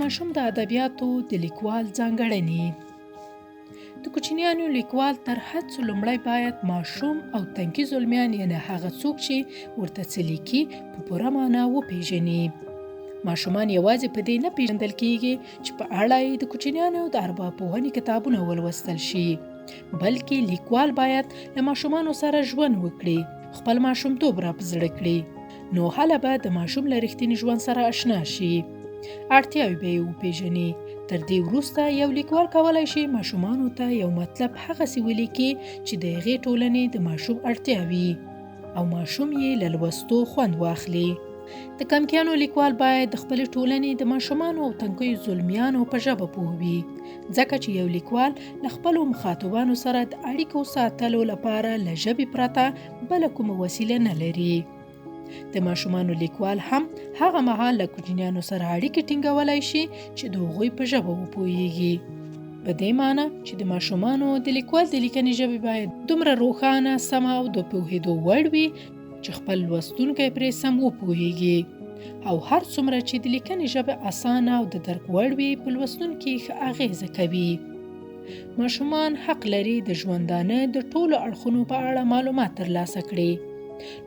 ماشوم د ادبیاتو د لیکوال ځانګړنې. د کوچنیانو لیکوال تر هر څه لومړی باید ماشوم او تنکي زلمیان یعنې هغه څوک چې ورته څه لیکي په پوره معنا وپیژني. ماشومان یوازې په دې نه پیژندل کیږي چې په اړه یې د کوچنیانو د ارواپوهنې کتابونه ولوستل شي، بلکې لیکوال باید له ماشومانو سره ژوند وکړي، خپل ماشومتوب را په زړه کړي، نو هله به د ماشوم له رښتیني ژوند سره اشنا شي، اړتیاوې به یې وپیژني. تر دې وروسته یو لیکوال کولی شي ماشومانو ته یو مطلب هغسې ولیکي چې د هغې ټولنې د ماشوم اړتیا وي او ماشوم یې له لوستو خوند واخلي. د کمکیانو لیکوال باید د خپلې ټولنې د ماشومانو او تنکیو زلمیانو په ژبه پوه وي، ځکه چې یو لیکوال له خپلو مخاطبانو سره د اړیکو ساتلو لپاره له ژبې پرته بله کومه وسیله نه لري. د ماشومانو لیکوال هم هغه مهال له کوچنیانو سره اړیکې ټینګولی شي چې د هغوی په ژبه وپوهیږي، په دې معنی چې د ماشومانو د لیکوال د لیکنې ژبې باید دومره روښانه، سمه او د پوهېدو وړ وي چې خپل لوستونکی پرې سم وپوهیږي، او هر څومره چې د لیکنې ژبه اسانه او د درک وړ وي په لوستونکي ښه اغیزه کوي. ماشومان حق لري د ژوندانه د ټولو اړخونو په اړه معلومات ترلاسه کړي،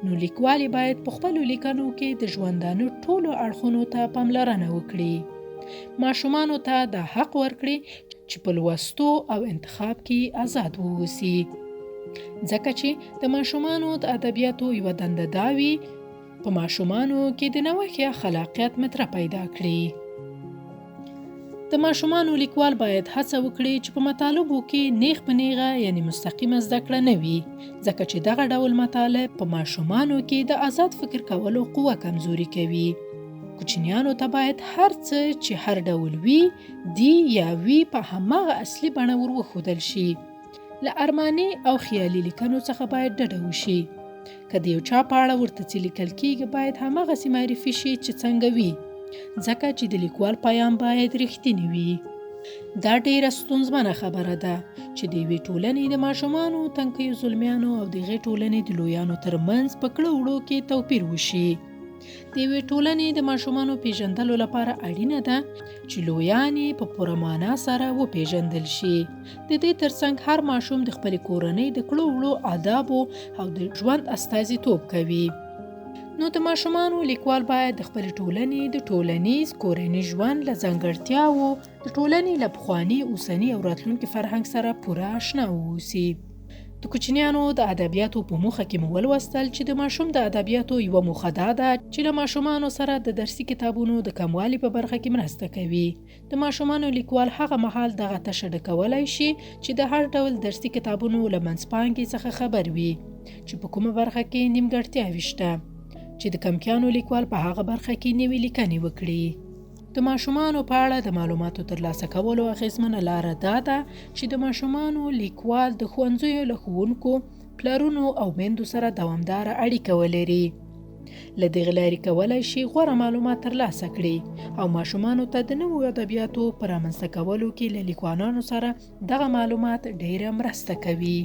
نو لیکوال باید په خپلو لیکنو کې د ژوندانه ټولو اړخونو ته پاملرنه وکړي. ماشومانو ته دا حق ورکړي چې په لوستو او انتخاب کې آزاد واوسي، ځکه چې د ماشومانو د ادبیاتو یوه دنده دا وي په ماشومانو کې د نوښت یا خلاقیت مطرح پیدا کړي. د ماشومانو لیکوال باید هڅه وکړي چې په مطالبو کې نیغ په نیغه یعنی مستقیمه زده کړه نه وي، ځکه چې دغه ډول مطالب په ماشومانو کې د آزاد فکر کولو قوه کمزوري کوي. کوچنیانو ته باید هر څه چې هر ډول وي دی یا وي په هماغه اصلي بڼه ور وښودل شي. له ارماني او خیالي لیکنو څخه باید ډډه وشي. که د یو چا په اړه ورته څه لیکل کیږي باید هماغسې معرفي شي چې څنګه وي، ځکه چې د لیکوال پیام باید رښتینی وي. دا ډیره ستونزمنه خبره ده چې د یوې ټولنې د ماشومانو، تنکیو زلمیانو او د هغې ټولنې د لویانو ترمنځ په کړه وړو کې توپیر وشي. د یوې ټولنې د ماشومانو پیژندلو لپاره اړینه ده چې لویان یې په پوره معنا سره وپیژندل شي. د دې ترڅنګ هر ماشوم د خپلې کورنۍ د کړو وړو آدابو او د ژوند استازیتوب کوي. نو د ماشومانو لیکوال باید د خپلې ټولنې د ټولنیز کورني ژوند له ځانګړتیاوو د ټولنې له پخواني، اوسني او راتلونکي فرهنګ سره پوره اشنا واوسي. د کوچنیانو د ادبیاتو په موخه کې مو ولوستل چې د ماشوم د ادبیاتو یوه موخه دا ده چې له ماشومانو سره د درسي کتابونو د کموالي په برخه کې مرسته کوي. د ماشومانو لیکوال هغه مهال دغه تشه ډکولی شي چې د هر ډول درسي کتابونو له منځپانګې څخه خبر وي چې په کومه برخه کې نیمګړتیاوې شته، چې د کمکیانو لیکوال په هغه برخه کې نوې لیکنې وکړي. د ماشومانو په اړه د معلوماتو ترلاسه کولو اغیزمنه لاره دا ده چې د ماشومانو لیکوال د ښوونځیو له ښوونکو، پلرونو او میندو سره دوامداره اړیکه ولري. له دغې لارې کولی شي غوره معلومات ترلاسه کړي او ماشومانو ته د نوو ادبیاتو په رامنځته کولو کې له لیکوالانو سره دغه معلومات ډیره مرسته کوي.